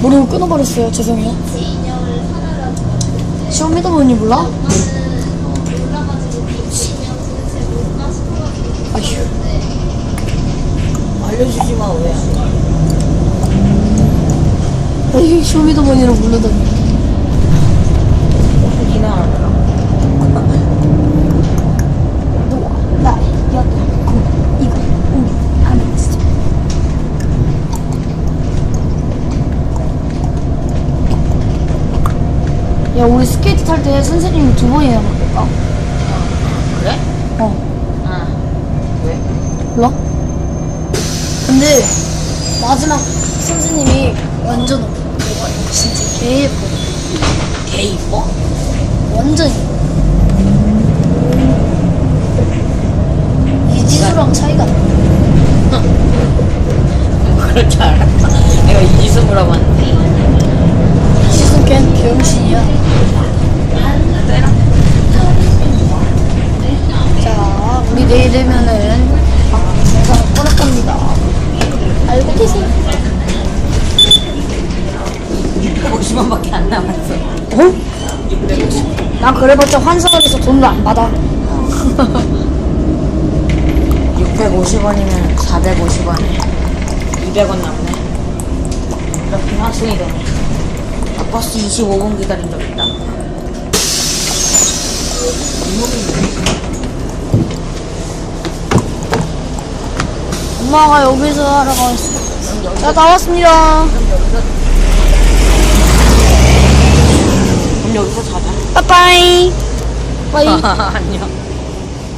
모르고 끊어버렸어요. 죄송해요. 쇼미더머니 몰라? 아휴. 알려주지 마, 왜? 에이, 쇼미더머니를 모르다니. 니나 알아. 너와 나 여기 이거 우리 안 했어. 야, 우리 스케이트 탈 때 선생님이 2번이나 바꿀까? 그래? 아. 왜? 몰라? 근데 마지막 선생님이 완전 예뻐요. 진짜 개 예뻐. 개 이뻐? 완전 예뻐. 이지수랑 차이가 나. 그럴 줄 알았어. 내가 이지수 물어봤는데. 이지수 걔는 병신이야. 자, 우리 내일 되면은 영상을 꺼낼 겁니다. 알고 계세요? 650원밖에 안 남았어. 어? 난 그래봤자 환승을 해서 돈도 안 받아. 650원이면 450원에 200원 남네. 이렇게 환승이 되네. 나 버스 25분 기다린 적 있다. 엄마가 여기서 하러 가있어. 자, 다 왔습니다. 그럼 여기서 자자. 빠빠이. 빠이. 안녕.